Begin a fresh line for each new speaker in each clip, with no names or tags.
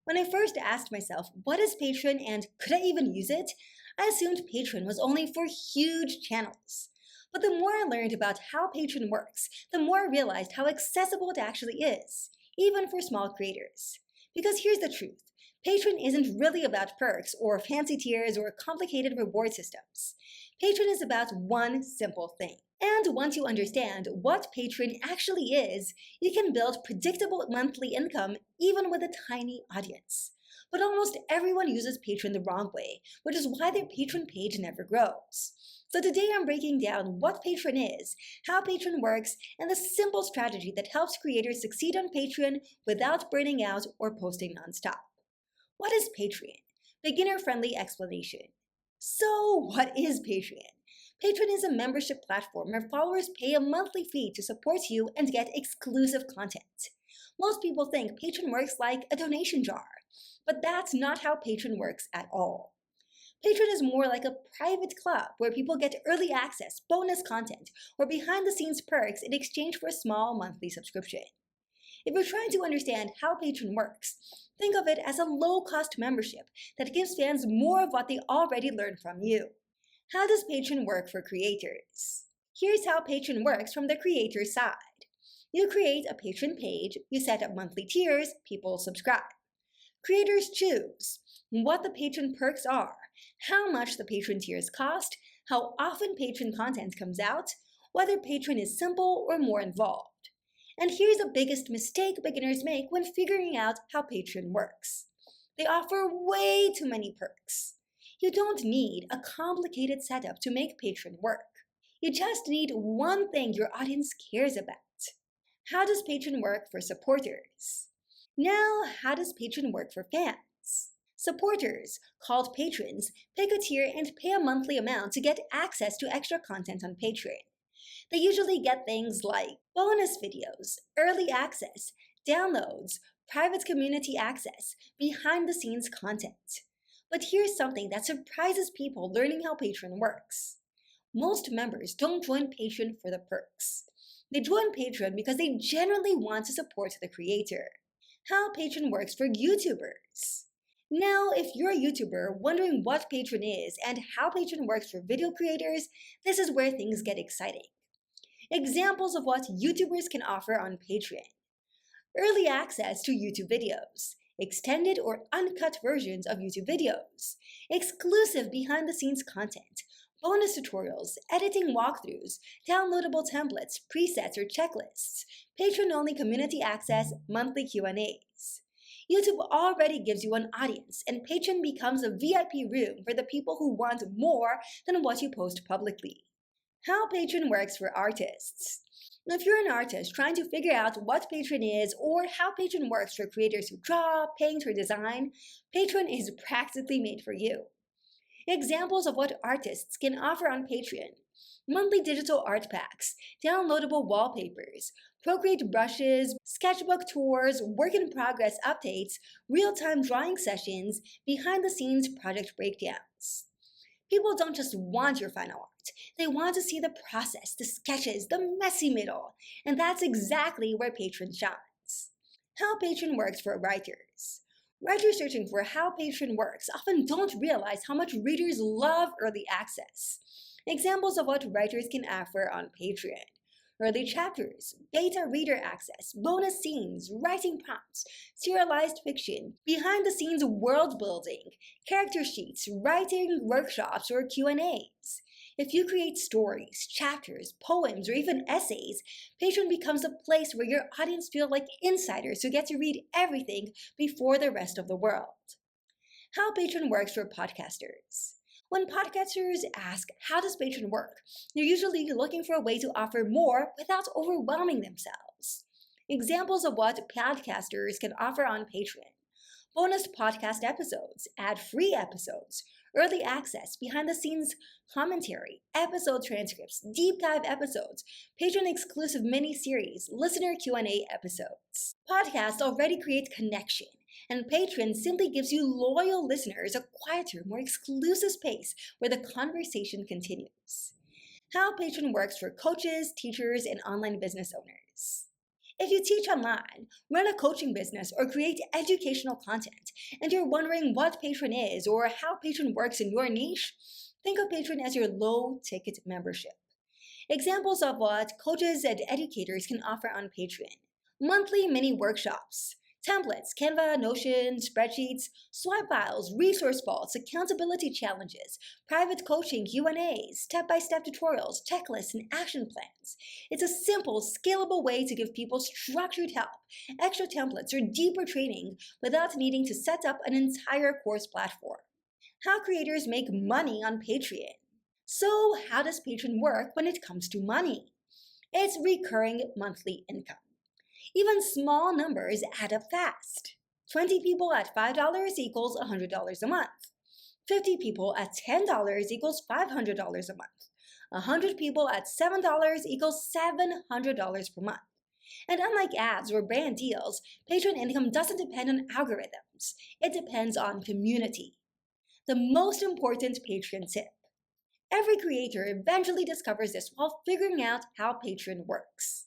When I first asked myself, what is Patreon and could I even use it? I assumed Patreon was only for huge channels. But the more I learned about how Patreon works, the more I realized how accessible it actually is, even for small creators. Because here's the truth. Patreon isn't really about perks or fancy tiers or complicated reward systems. Patreon is about one simple thing. And once you understand what Patreon actually is, you can build predictable monthly income even with a tiny audience. But almost everyone uses Patreon the wrong way, which is why their Patreon page never grows. So today I'm breaking down what Patreon is, how Patreon works, and the simple strategy that helps creators succeed on Patreon without burning out or posting nonstop. What is Patreon? Beginner-friendly explanation. So what is Patreon? Patreon is a membership platform where followers pay a monthly fee to support you and get exclusive content. Most people think Patreon works like a donation jar, but that's not how Patreon works at all. Patreon is more like a private club where people get early access, bonus content, or behind-the-scenes perks in exchange for a small monthly subscription. If you're trying to understand how Patreon works, think of it as a low-cost membership that gives fans more of what they already learned from you. How does Patreon work for creators? Here's how Patreon works from the creator side. You create a Patreon page, you set up monthly tiers, people subscribe. Creators choose what the Patreon perks are, how much the Patreon tiers cost, how often Patreon content comes out, whether Patreon is simple or more involved. And here's the biggest mistake beginners make when figuring out how Patreon works. They offer way too many perks. You don't need a complicated setup to make Patreon work. You just need one thing your audience cares about. How does Patreon work for supporters? Now, how does Patreon work for fans? Supporters, called patrons, pick a tier and pay a monthly amount to get access to extra content on Patreon. They usually get things like bonus videos, early access, downloads, private community access, behind-the-scenes content. But here's something that surprises people learning how Patreon works. Most members don't join Patreon for the perks. They join Patreon because they genuinely want to support the creator. How Patreon works for YouTubers. Now, if you're a YouTuber wondering what Patreon is and how Patreon works for video creators, this is where things get exciting. Examples of what YouTubers can offer on Patreon. Early access to YouTube videos, extended or uncut versions of YouTube videos, exclusive behind-the-scenes content, bonus tutorials, editing walkthroughs, downloadable templates, presets, or checklists, Patreon-only community access, monthly Q&As. YouTube already gives you an audience, and Patreon becomes a VIP room for the people who want more than what you post publicly. How Patreon works for artists. If you're an artist trying to figure out what Patreon is or how Patreon works for creators who draw, paint, or design, Patreon is practically made for you. Examples of what artists can offer on Patreon. Monthly digital art packs, downloadable wallpapers, Procreate brushes, sketchbook tours, work-in-progress updates, real-time drawing sessions, behind-the-scenes project breakdowns. People don't just want your final art. They want to see the process, the sketches, the messy middle. And that's exactly where Patreon shines. How Patreon works for writers. Writers searching for how Patreon works often don't realize how much readers love early access. Examples of what writers can offer on Patreon. Early chapters, beta reader access, bonus scenes, writing prompts, serialized fiction, behind-the-scenes world building, character sheets, writing workshops, or Q&As. If you create stories, chapters, poems, or even essays, Patreon becomes a place where your audience feel like insiders who get to read everything before the rest of the world. How Patreon works for podcasters. When podcasters ask, how does Patreon work? They're usually looking for a way to offer more without overwhelming themselves. Examples of what podcasters can offer on Patreon. Bonus podcast episodes, ad-free episodes, early access, behind-the-scenes commentary, episode transcripts, deep dive episodes, Patreon-exclusive mini-series, listener Q&A episodes. Podcasts already create connection, and Patreon simply gives you loyal listeners a quieter, more exclusive space where the conversation continues. How Patreon works for coaches, teachers, and online business owners. If you teach online, run a coaching business, or create educational content, and you're wondering what Patreon is or how Patreon works in your niche, think of Patreon as your low-ticket membership. Examples of what coaches and educators can offer on Patreon: monthly mini workshops, templates, Canva, Notion, spreadsheets, swipe files, resource vaults, accountability challenges, private coaching Q&As, step-by-step tutorials, checklists, and action plans. It's a simple, scalable way to give people structured help, extra templates, or deeper training without needing to set up an entire course platform. How creators make money on Patreon. So, how does Patreon work when it comes to money? It's recurring monthly income. Even small numbers add up fast. 20 people at $5 equals $100 a month. 50 people at $10 equals $500 a month. 100 people at $7 equals $700 per month. And unlike ads or brand deals, Patreon income doesn't depend on algorithms. It depends on community. The most important Patreon tip. Every creator eventually discovers this while figuring out how Patreon works.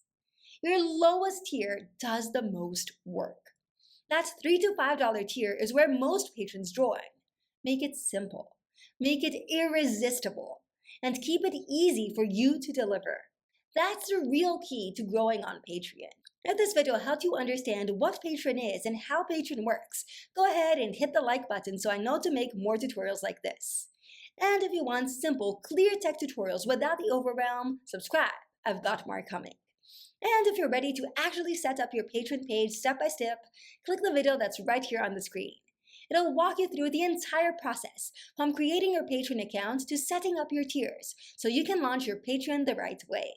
Your lowest tier does the most work. That $3 to $5 tier is where most patrons join. Make it simple, make it irresistible, and keep it easy for you to deliver. That's the real key to growing on Patreon. If this video helped you understand what Patreon is and how Patreon works, go ahead and hit the like button so I know to make more tutorials like this. And if you want simple, clear tech tutorials without the overwhelm, subscribe. I've got more coming. And if you're ready to actually set up your Patreon page step by step, click the video that's right here on the screen. It'll walk you through the entire process, from creating your Patreon account to setting up your tiers, so you can launch your Patreon the right way.